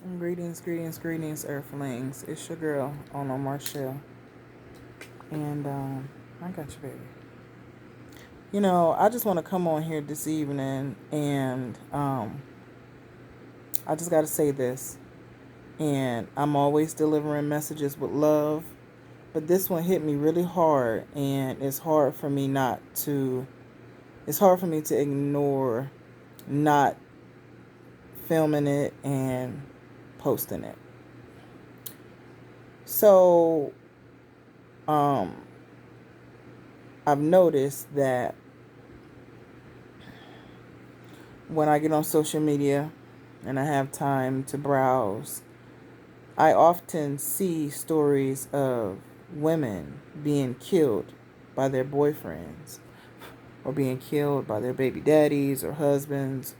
Greetings, Earthlings. It's your girl, Ono Marshall, and I got you, baby. I just want to come on here this evening, and I just got to say this. And I'm always delivering messages with love, but this one hit me really hard, and it's hard for me to ignore not filming it and posting it. So, um, I've noticed that when I get on social media and I have time to browse, I often see stories of women being killed by their boyfriends or being killed by their baby daddies or husbands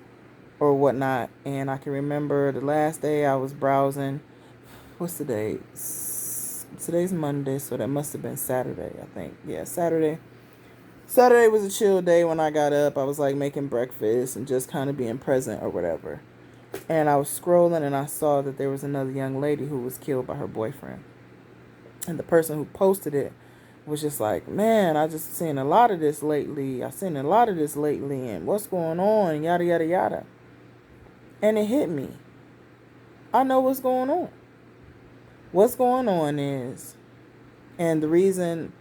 or whatnot. And I can remember the last day I was browsing. What's today? Today's Monday, so that must have been Saturday, I think. Yeah, Saturday. Saturday was a chill day when I got up. I was like making breakfast and just kind of being present or whatever. And I was scrolling and I saw that there was another young lady who was killed by her boyfriend. And the person who posted it was just like, man, I just seen a lot of this lately. I seen a lot of this lately and what's going on, yada, yada, yada. And it hit me. I know what's going on. What's going on is, and the reason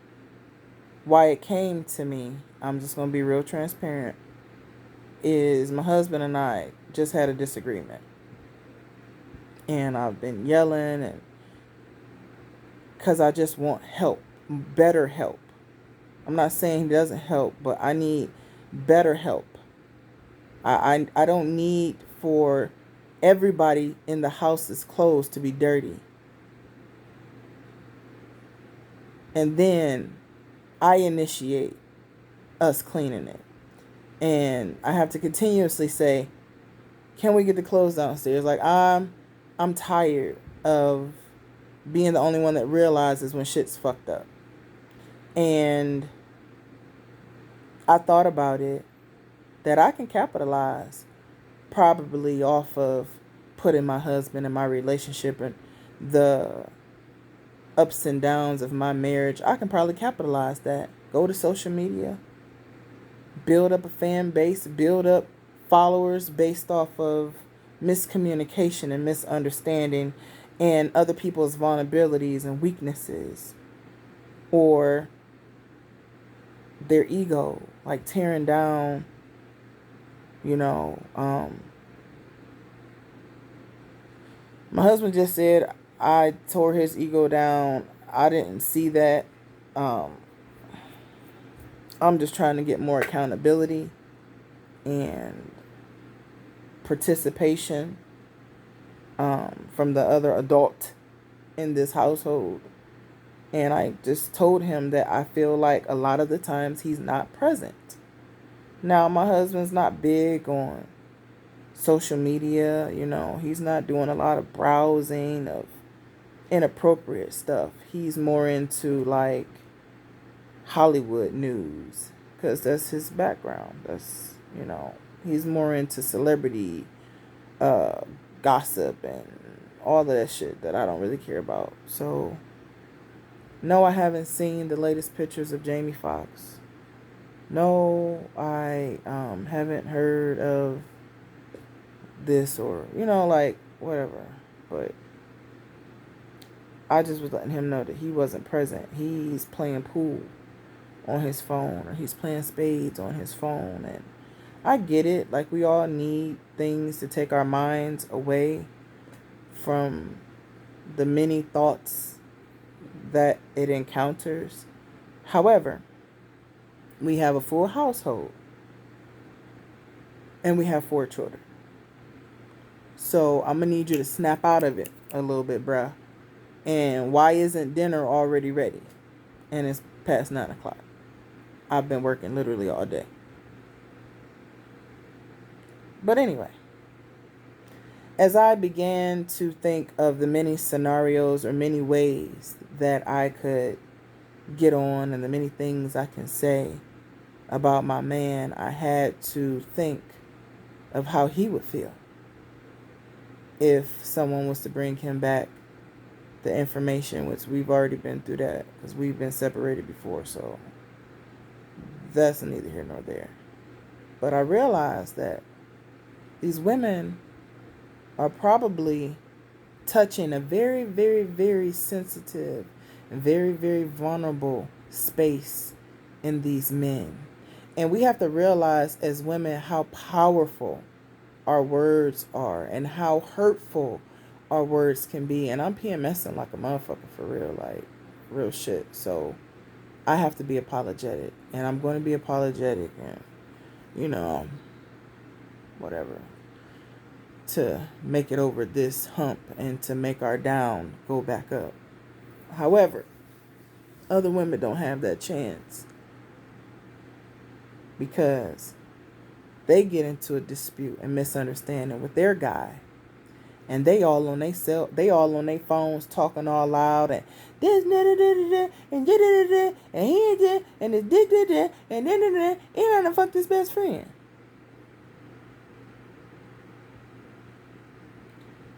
why it came to me, I'm just going to be real transparent, is my husband and I just had a disagreement. And I've been yelling and because I just want help, better help. I'm not saying he doesn't help, but I need better help. I don't need for everybody in the house's clothes to be dirty. And then I initiate us cleaning it. And I have to continuously say, can we get the clothes downstairs? Like I'm tired of being the only one that realizes when shit's fucked up. And I thought about it that I can capitalize probably off of putting my husband and my relationship and the ups and downs of my marriage. I can probably capitalize that. Go to social media, build up a fan base, build up followers based off of miscommunication and misunderstanding and other people's vulnerabilities and weaknesses or their ego, like tearing down, you know, my husband just said I tore his ego down. I didn't see that. Um, I'm just trying to get more accountability and participation from the other adult in this household. And I just told him that I feel like a lot of the times he's not present. Now, my husband's not big on social media, he's not doing a lot of browsing of inappropriate stuff. He's more into like Hollywood news because that's his background. He's more into celebrity uh, gossip and all of that shit that I don't really care about. So, no, I haven't seen the latest pictures of Jamie Foxx. No, I haven't heard of this or, like, whatever. But I just was letting him know that he wasn't present. He's playing pool on his phone or he's playing spades on his phone. And I get it. Like, we all need things to take our minds away from the many thoughts that it encounters. However, we have a full household and we have 4 children. So I'm going to need you to snap out of it a little bit, bruh. And why isn't dinner already ready? And it's past 9 o'clock. I've been working literally all day. But anyway, as I began to think of the many scenarios or many ways that I could get on and the many things I can say about my man, I had to think of how he would feel if someone was to bring him back the information, which we've already been through that because we've been separated before, so that's neither here nor there. But I realized that these women are probably touching a very, very, very sensitive and very, very vulnerable space in these men. And we have to realize as women how powerful our words are and how hurtful our words can be. And I'm PMSing like a motherfucker for real, like real shit. So I have to be apologetic, and I'm going to be apologetic, and whatever, to make it over this hump and to make our down go back up. However, other women don't have that chance because they get into a dispute and misunderstanding with their guy, and they all on their phones talking all loud and this and and he did and this did and then he trying to fuck this best friend.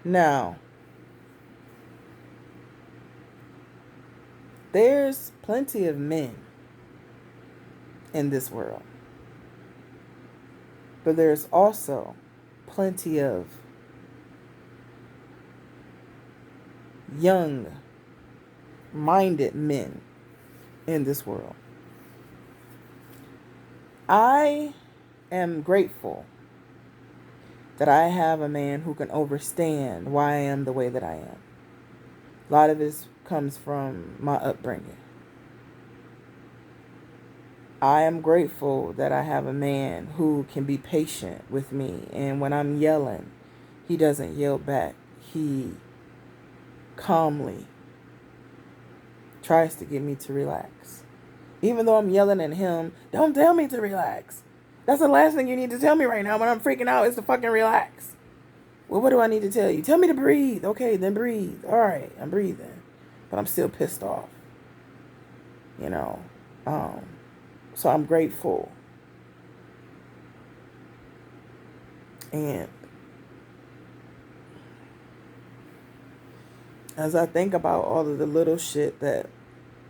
Now, there's plenty of men in this world, but there's also plenty of young-minded men in this world. I am grateful that I have a man who can understand why I am the way that I am. A lot of this comes from my upbringing. I am grateful that I have a man who can be patient with me, and when I'm yelling, he doesn't yell back. He calmly tries to get me to relax. Even though I'm yelling at him, don't tell me to relax. That's the last thing you need to tell me right now when I'm freaking out is to fucking relax. Well, what do I need to tell you? Tell me to breathe. Okay, then breathe. All right, I'm breathing. But I'm still pissed off. So I'm grateful. And as I think about all of the little shit that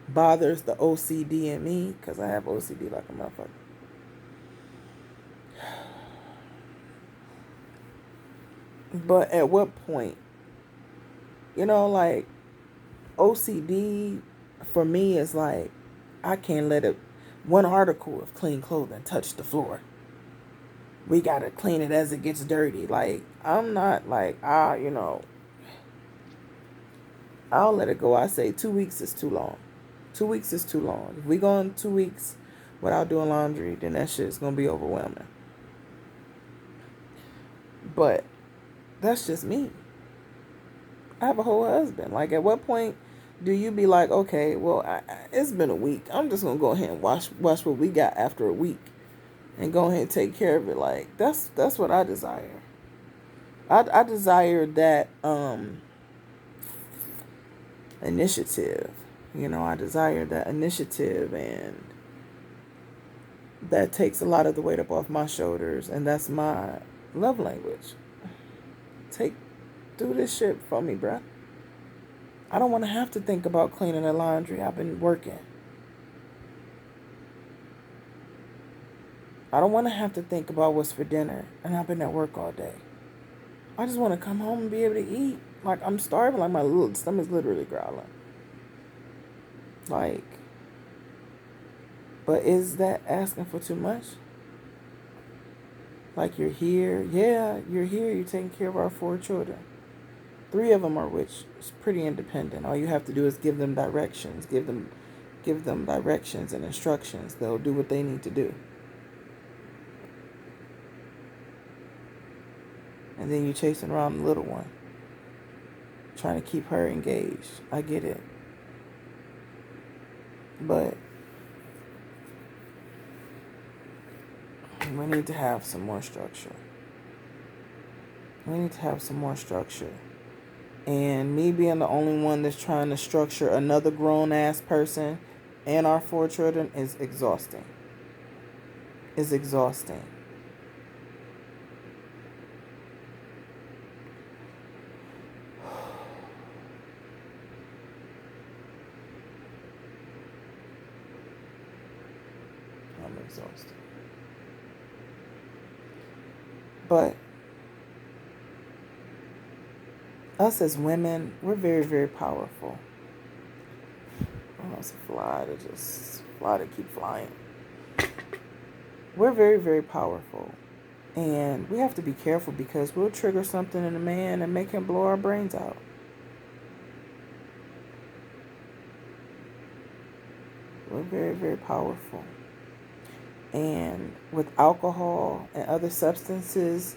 bothers the OCD in me, because I have OCD like a motherfucker. But at what point, like OCD for me is like, I can't let one article of clean clothing touch the floor. We got to clean it as it gets dirty. Like, I'm not like, I'll let it go. I say 2 weeks is too long. 2 weeks is too long. If we go on 2 weeks without doing laundry, then that shit's going to be overwhelming. But that's just me. I have a whole husband. Like, at what point do you be like, okay, well, it's been a week. I'm just going to go ahead and wash what we got after a week and go ahead and take care of it. Like, that's what I desire. I desire that initiative. I desire that initiative, and that takes a lot of the weight up off my shoulders, and that's my love language. Do this shit for me, bruh. I don't want to have to think about cleaning the laundry. I've been working. I don't want to have to think about what's for dinner, and I've been at work all day. I just want to come home and be able to eat. Like, I'm starving. Like, my little stomach's literally growling. Like, but is that asking for too much? Like, you're here. Yeah, you're here. You're taking care of our 4 children. 3 of them are which is pretty independent. All you have to do is give them directions. Give them directions and instructions. They'll do what they need to do. And then you're chasing around the little one, trying to keep her engaged. I get it. But we need to have some more structure. And me being the only one that's trying to structure another grown-ass person and our 4 children is exhausting. It's exhausting. exhausted. But us as women, we're very, very powerful. Oh, it's a fly to keep flying. We're very, very powerful. And we have to be careful because we'll trigger something in a man and make him blow our brains out. We're very, very powerful. And with alcohol and other substances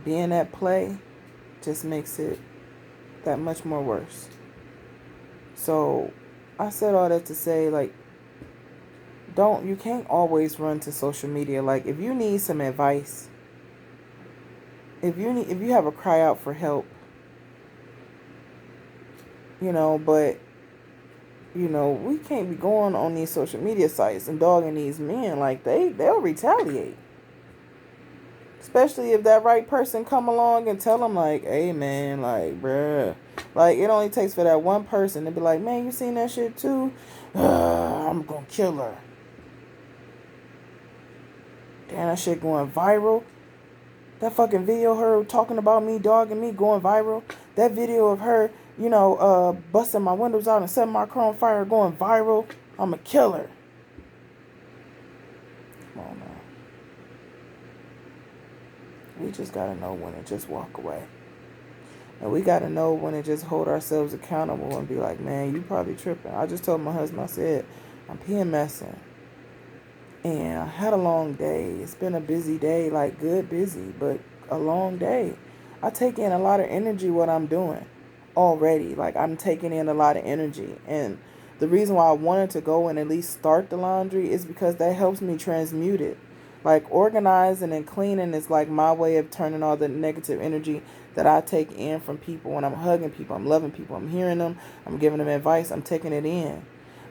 being at play, just makes it that much more worse. So I said all that to say, like, you can't always run to social media. Like, if you need some advice, if you have a cry out for help, but we can't be going on these social media sites and dogging these men. Like, they'll retaliate. Especially if that right person come along and tell them, like, hey, man, like, bruh. Like, it only takes for that one person to be like, man, you seen that shit too? I'm gonna kill her. Damn, that shit going viral. That fucking video of her talking about me, dogging me, going viral. That video of her, busting my windows out and setting my car on fire, going viral. I'm a killer. Come on, man. We just gotta know when to just walk away. And we gotta know when to just hold ourselves accountable and be like, man, you probably tripping. I just told my husband, I said, I'm PMSing. And I had a long day. It's been a busy day, like good busy, but a long day. I take in a lot of energy what I'm doing already. Like, I'm taking in a lot of energy. And the reason why I wanted to go and at least start the laundry is because that helps me transmute it. Like, organizing and cleaning is like my way of turning all the negative energy that I take in from people. When I'm hugging people, I'm loving people, I'm hearing them, I'm giving them advice, I'm taking it in.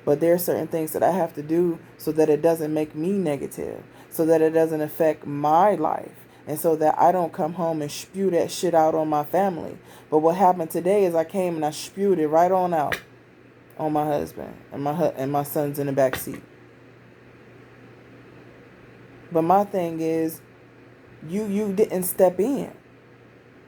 But there are certain things that I have to do so that it doesn't make me negative, so that it doesn't affect my life, and so that I don't come home and spew that shit out on my family. But what happened today is I came and I spewed it right on out on my husband and my son's in the back seat. But my thing is, you didn't step in.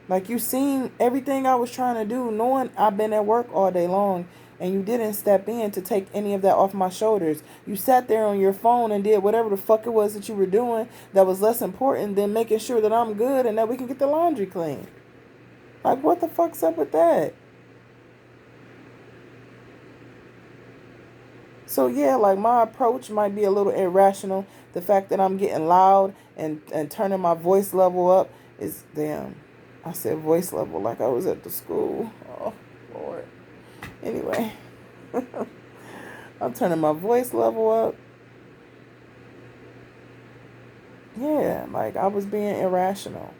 Like, you seen everything I was trying to do, knowing I've been at work all day long, and you didn't step in to take any of that off my shoulders. You sat there on your phone and did whatever the fuck it was that you were doing that was less important than making sure that I'm good and that we can get the laundry clean. Like, what the fuck's up with that? So, yeah, like, my approach might be a little irrational. The fact that I'm getting loud and turning my voice level up is, damn, I said voice level like I was at the school. Oh, Lord. Anyway, I'm turning my voice level up. Yeah, like, I was being irrational.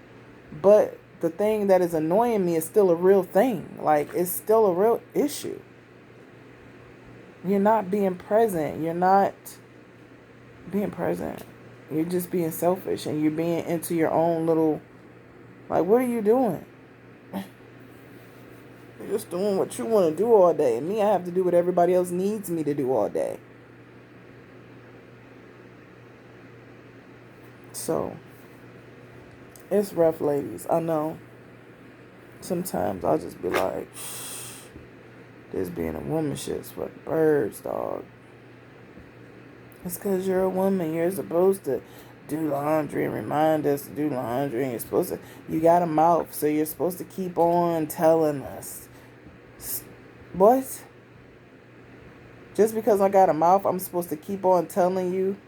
But the thing that is annoying me is still a real thing. Like, it's still a real issue. You're not being present. You're not being present. You're just being selfish and you're being into your own little, like, what are you doing? You're just doing what you want to do all day. And me, I have to do what everybody else needs me to do all day. So, it's rough, ladies. I know. Sometimes I'll just be like, this being a woman shit's for the birds, dog. It's because you're a woman. You're supposed to do laundry and remind us to do laundry. And you got a mouth, so you're supposed to keep on telling us. What? Just because I got a mouth, I'm supposed to keep on telling you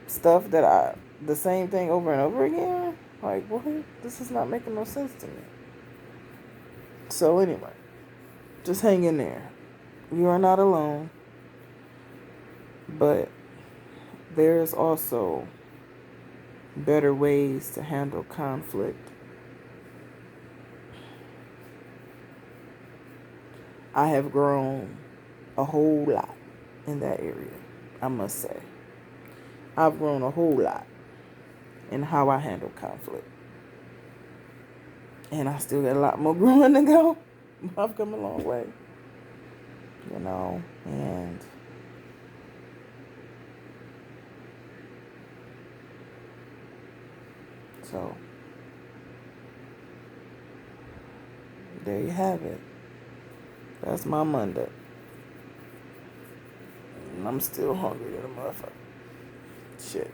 stuff the same thing over and over again? Like, what? This is not making no sense to me. So anyway, just hang in there. You are not alone. But there's also better ways to handle conflict. I have grown a whole lot in that area, I must say. I've grown a whole lot in how I handle conflict. And I still got a lot more growing to go. I've come a long way. And So, there you have it. That's my Monday. And I'm still hungry than a motherfucker. Shit.